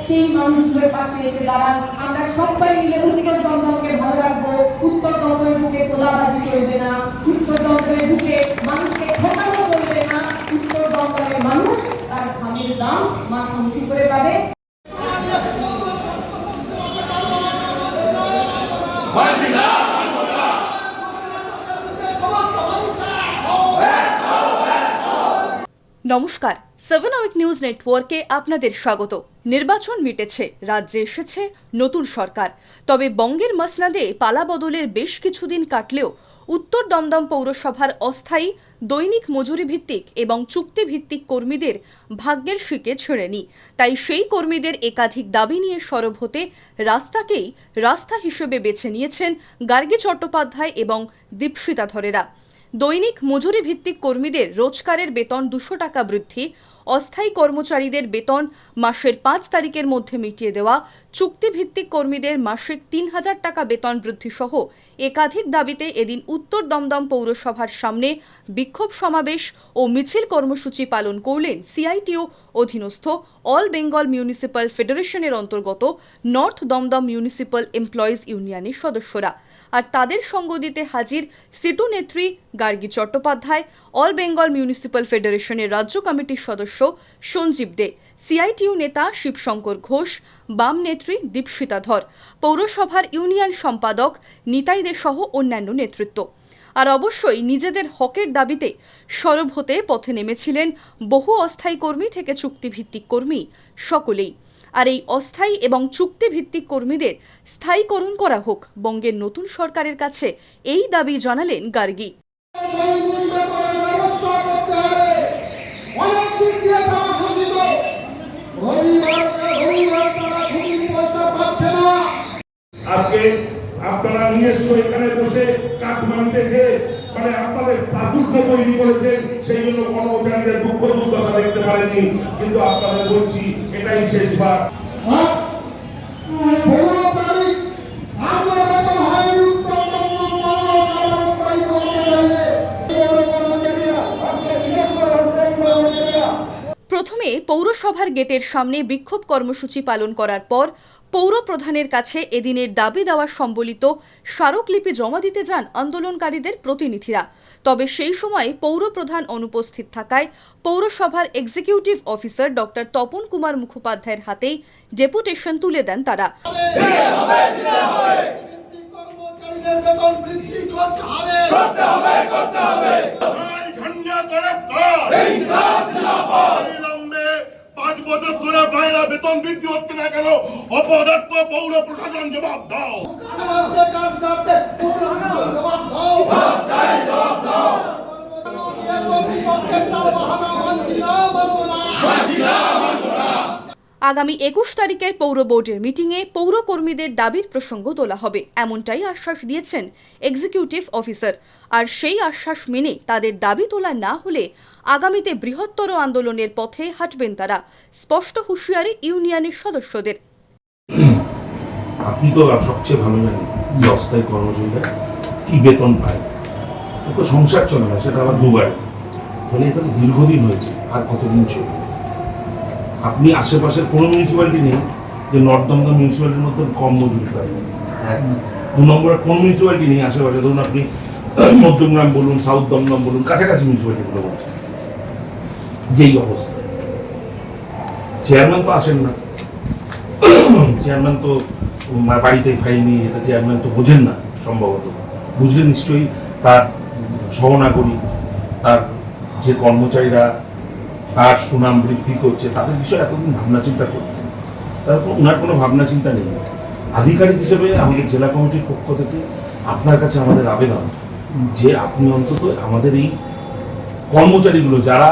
সেই মানুষগুলোর পাশে এসে দাঁড়ান। আমরা সবাই মিলে উত্তর দমদমকে ভালো রাখবো। উত্তর দমদমের বুকে তোলাবাজি চলবে না, উত্তর দমদমের বুকে মানুষকে ঠকানো চলবে না। উত্তর দমদমের মানুষ তার স্বামীর দাম মাথা উঁচু করে পাবে। নমস্কার, 7 আওয়ার নিউজ নেটওয়ার্কে আপনাদের স্বাগত। নির্বাচন মিটেছে, রাজ্যে এসেছে নতুন সরকার। তবে বঙ্গের মসনদে পালাবদলের বেশ কিছুদিন কাটলেও উত্তর দমদম পৌরসভার অস্থায়ী দৈনিক মজুরি ভিত্তিক এবং চুক্তি ভিত্তিক কর্মীদের ভাগ্যের শিকে ছেড়েনি। তাই সেই কর্মীদের একাধিক দাবি নিয়ে সরব হতে রাস্তাকেই রাস্তা হিসেবে বেছে নিয়েছেন গার্গী চট্টোপাধ্যায় এবং দীপশিতা ধরেরা। দৈনিক মজুরি ভিত্তিক কর্মীদের রোজগারের বেতন 200 টাকা বৃদ্ধি, অস্থায়ী কর্মচারীদের বেতন মাসের 5 তারিখের মধ্যে মিটিয়ে দেওয়া, চুক্তিভিত্তিক কর্মীদের মাসিক 3000 টাকা বেতন বৃদ্ধি সহ একাধিক দাবিতে এদিন উত্তর দমদম পৌরসভার সামনে বিক্ষোভ সমাবেশ ও মিছিল কর্মসূচি পালন করলেন সিআইটিইউ অধীনস্থ অল বেঙ্গল মিউনিসিপ্যাল ফেডারেশনের অন্তর্গত নর্থ দমদম মিউনিসিপ্যাল এমপ্লয়িজ ইউনিয়নের সদস্যরা। আর তাদের সঙ্গ দিতে হাজির সিটু নেত্রী গার্গী চট্টোপাধ্যায়, অল বেঙ্গল মিউনিসিপ্যাল ফেডারেশনের রাজ্য কমিটির সদস্য সঞ্জীব দে, সিআইটিইউ নেতা শিবশঙ্কর ঘোষ, বাম নেত্রী দীপশিতা ধর, পৌরসভার ইউনিয়ন সম্পাদক নিতাই দে সহ অন্যান্য নেতৃত্ব। আর অবশ্যই নিজেদের হকের দাবিতে সরব হতে পথে নেমেছিলেন বহু অস্থায়ী কর্মী থেকে চুক্তিভিত্তিক কর্মী সকলেই। আর এই অস্থায়ী এবং চুক্তিভিত্তিক কর্মীদের স্থায়ীকরণ করা হোক, বঙ্গের নতুন সরকারের কাছে এই দাবি জানালেন গার্গী। আজকে আপনারা নিজস্ব এখানে বসে কাঠমান্ডি থেকে আপনাদের প্রাচুর্য তৈরি করেছেন, সেই জন্য কর্মচারীদের দুঃখ দুর্দশা দেখতে পারেননি। কিন্তু আপনাদের বলছি এটাই শেষবার। প্রথমে পৌরসভার গেটের সামনে বিক্ষোভ কর্মসূচি পালন করার পর পৌর প্রধানের কাছে এদিনের দাবি দেওয়া সম্বলিত স্মারকলিপি জমা দিতে যান আন্দোলনকারীদের প্রতিনিধিরা। তবে সেই সময় পৌর প্রধান অনুপস্থিত থাকায় পৌরসভার executive officer doctor Tapan Kumar মুখোপাধ্যায়ের হাতেই ডেপুটেশন তুলে দেন তারা। বেতন বৃদ্ধি হচ্ছে না কেন? অপদার্থ পৌর প্রশাসন জবাব দাও। আগামী 21 তারিখের পৌর বোর্ডের মিটিংয়ে পৌর কর্মীদের দাবির প্রসঙ্গ তোলা হবে, এমনটাই আশ্বাস দিয়েছেন এক্সিকিউটিভ অফিসার। আর সেই আশ্বাস মেনে তাদের দাবি তোলা না হলে আগামীতে বৃহত্তর আন্দোলনের পথে হাঁটবেন তারা, স্পষ্ট হুঁশিয়ারি ইউনিয়নের সদস্যদের। আপনি তো সবচেয়ে ভালো জানেন যে অস্থায়ী কর্মচারীরা কি বেতন পায়। তো সংসার চলে না, সেটা আবার দুবারে, ফলে এটা তো দীর্ঘদিন হয়েছে, আর কতদিন চলবে? আপনি আশেপাশের কোনো মিউনিসিপ্যালিটি নেই যে নর্থ দমদম মিউনিসিপ্যালিটির মধ্যে কম মজুরি পায়। হ্যাঁ, 2 নম্বরের কোনো মিউনিসিপ্যালিটি নেই আশেপাশে। ধরুন আপনি মধ্যমগ্রাম বলুন, সাউথ দমদম বলুন, কাছাকাছি মিউনিসিপ্যালিটিগুলো বলছেন। যেই অবস্থা, চেয়ারম্যান তো আসেন না, চেয়ারম্যান তো বাড়িতে ফাইল নিয়ে যেতে চেয়ারম্যান তো বোঝেন না। সম্ভবত বুঝলে নিশ্চয়ই তার সহনাগরী, তার যে কর্মচারীরা তার সুনাম বৃদ্ধি করছে, তাদের বিষয়ে এতদিন ভাবনা চিন্তা করতেন। তারপর ওনার কোনো ভাবনা চিন্তা নেই। আধিকারিক হিসেবে আমাদের জেলা কমিটির পক্ষ থেকে আপনার কাছে আমাদের আবেদন যে আপনি অন্তত আমাদের এই কর্মচারীগুলো যারা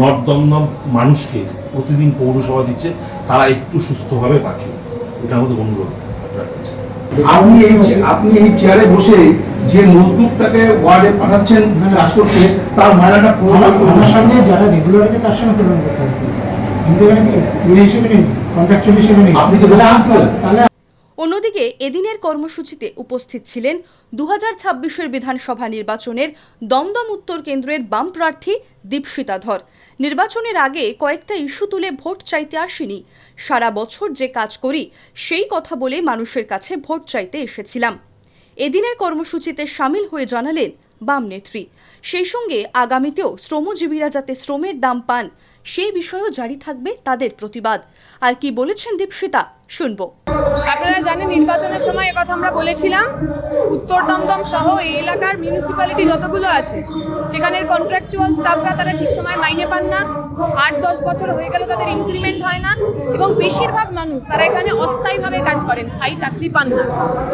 নর্থ দমদম মানুষকে প্রতিদিন পৌরসভা দিচ্ছে, তারা একটু সুস্থভাবে বাঁচুন, এটা আমাদের অনুরোধ আপনার কাছে। আপনি এই চেয়ারে বসে যে মজদুরটাকে ওয়ার্ডে পাঠাচ্ছেন কাজ করতে, তার মায়নাটা আমার সঙ্গে যারা রেগুলার আছে তার সঙ্গে তুলনা করতে হবে, কিন্তু হিসেবে নেই, কন্ট্রাকচুয়াল হিসেবে নেই। আপনি তো তাহলে অন্যদিকে এদিনের কর্মসূচিতে উপস্থিত ছিলেন 2026 বিধানসভা নির্বাচনের দমদম উত্তর কেন্দ্রের বাম প্রার্থী দীপশিতা ধর। নির্বাচনের আগে কয়েকটা ইস্যু তুলে ভোট চাইতে আসিনি, সারা বছর যে কাজ করি সেই কথা বলে মানুষের কাছে ভোট চাইতে এসেছিলাম। এদিনের কর্মসূচিতে সামিল হয়ে জানালেন বাম নেত্রী। সেই সঙ্গে আগামীতেও শ্রমজীবীরা যাতে শ্রমের দাম পান সেই বিষয়েও জারি থাকবে তাদের প্রতিবাদ। আর কি বলেছেন দীপশিতা শুনবো। আপনারা জানেন নির্বাচনের সময় কথা আমরা বলেছিলাম উত্তর দমদম সহ এই এলাকার মিউনিসিপ্যালিটি যতগুলো আছে সেখানের কন্ট্রাকচুয়াল স্টাফরা তারা ঠিক সময় মাইনে পান না, 8-10 বছর হয়ে গেল তাদের ইনক্রিমেন্ট হয় না এবং বেশিরভাগ মানুষ তারা এখানে অস্থায়ীভাবে কাজ করেন, স্থায়ী চাকরি পান না।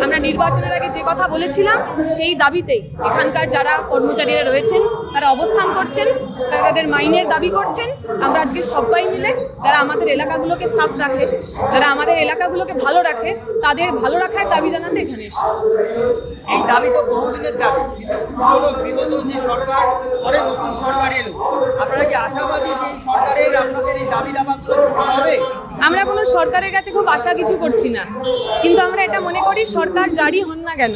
আমরা নির্বাচনের আগে যে কথা বলেছিলাম সেই দাবিতেই এখানকার যারা কর্মচারীরা রয়েছেন তারা অবস্থান করছেন, তারা তাদের মাইনের দাবি করছেন। আমরা আজকে সবাই মিলে যারা আমাদের এলাকাগুলোকে সাফ রাখে, যারা আমাদের এলাকাগুলোকে ভালো রাখে, তাদের ভালো রাখার দাবি জানাতে এখানে এসেছি। এই দাবি তো বহুদিনের দাবি, বিগত যে সরকার পরে নতুন সরকার এলো, আপনারা কি আশাবাদী যে এই সরকারের আপনাদের এই দাবি দাবাগুলো পূরণ হবে? আমরা কোনো সরকারের কাছে খুব আশা কিছু করছি না, কিন্তু আমরা এটা মনে করি সরকার যারই হন না কেন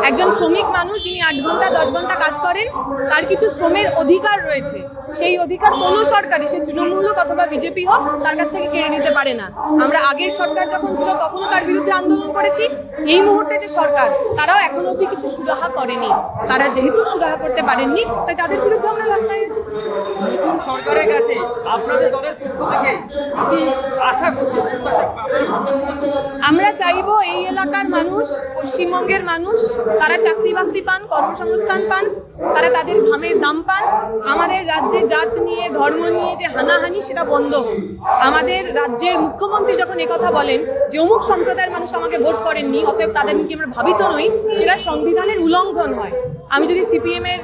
একজন শ্রমিক মানুষ যিনি 8 ঘন্টা 10 ঘন্টা কাজ করেন তার কিছু শ্রমের অধিকার রয়েছে। সেই অধিকার কোনো সরকারই, সে তৃণমূল হোক অথবা বিজেপি হোক, তার কাছ থেকে কেড়ে নিতে পারে না। আমরা আগের সরকার যখন ছিল তখনও তার বিরুদ্ধে আন্দোলন করেছি। এই মুহূর্তে যে সরকার তারাও এখনো অবধি কিছু সুরাহা করেনি। তারা যেহেতু সুরাহা করতে পারেননি তাই তাদের বিরুদ্ধে আমরা রাস্তায় আছি। নতুন সরকারের কাছে আপনাদের দলের পক্ষ থেকে কি আশা করছেন? আমরা চাইবো এই এলাকার মানুষ, পশ্চিমবঙ্গের মানুষ তারা চাকরি বাকরি পান, কর্মসংস্থান পান, তারা তাদের ঘামের দাম পান। আমাদের রাজ্যে জাত নিয়ে ধর্ম নিয়ে যে হানাহানি সেটা বন্ধ হোক। আমাদের রাজ্যের মুখ্যমন্ত্রী যখন একথা বলেন যে অমুক সম্প্রদায়ের মানুষ আমাকে ভোট করেননি অতএব তাদের নিয়ে আমরা ভাবিত নই, সেটা সংবিধানের উল্লঙ্ঘন হয়। আমি যদি সিপিএম এর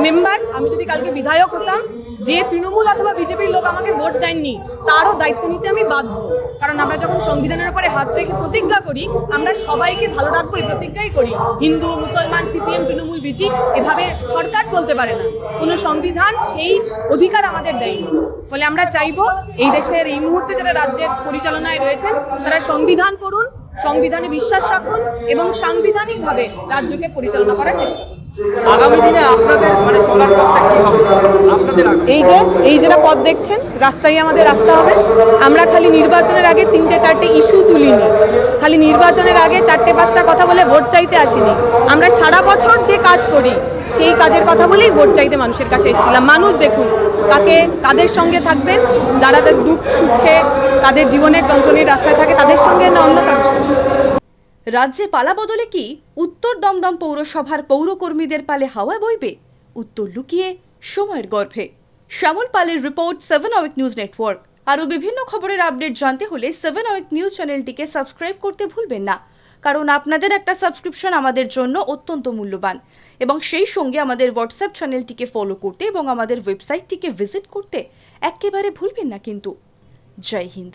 মেম্বার, আমি যদি কালকে বিধায়ক হতাম, যে তৃণমূল অথবা বিজেপির লোক আমাকে ভোট দেননি তারও দায়িত্ব নিতে আমি বাধ্য। কারণ আমরা যখন সংবিধানের উপরে হাত রেখে প্রতিজ্ঞা করি আমরা সবাইকে ভালো রাখবো এই প্রতিজ্ঞাই করি। হিন্দু, মুসলমান, সিপিএম, তৃণমূল, বিজেপি এভাবে সরকার চলতে পারে না। কোনো সংবিধান সেই অধিকার আমাদের দেয়নি। ফলে আমরা চাইবো এই দেশের এই মুহূর্তে যারা রাজ্যের পরিচালনায় রয়েছেন তারা সংবিধান পড়ুন, সংবিধানে বিশ্বাস রাখুন এবং সাংবিধানিকভাবে রাজ্যকে পরিচালনা করার চেষ্টা করুন। আগামী দিনে আপনাদের মানে চলার পথটা কি হবে? আপনাদের এই যেটা পথ দেখছেন রাস্তায় আমাদের রাস্তা হবে। আমরা খালি নির্বাচনের আগে 3-4টে ইস্যু তুলিনি, খালি নির্বাচনের আগে 4-5টা কথা বলে ভোট চাইতে আসিনি। আমরা সারা বছর যে কাজ করি সেই কাজের কথা বলেই ভোট চাইতে মানুষের কাছে এসেছিলাম। মানুষ দেখুন কাদের সঙ্গে থাকবেন, যারা তাদের দুঃখ সুখে তাদের জীবনের যন্ত্রণীর রাস্তায় থাকে তাদের সঙ্গে না অন্য কারোর সঙ্গে। রাজ্যে পালা বদলে কি উত্তর দমদম পৌরসভার পৌরকর্মীদের পালে হাওয়া বইবে? উত্তর লুকিয়ে সময়ের গর্ভে। শ্যামল পালের রিপোর্ট, 7 আওয়ার নিউজ নেটওয়ার্ক। আরও বিভিন্ন খবরের আপডেট জানতে হলে 7 আওয়ার নিউজ চ্যানেলটিকে সাবস্ক্রাইব করতে ভুলবেন না, কারণ আপনাদের একটা সাবস্ক্রিপশন আমাদের জন্য অত্যন্ত মূল্যবান। এবং সেই সঙ্গে আমাদের হোয়াটসঅ্যাপ চ্যানেলটিকে ফলো করতে এবং আমাদের ওয়েবসাইটটিকে ভিজিট করতে একেবারে ভুলবেন না কিন্তু। জয় হিন্দ।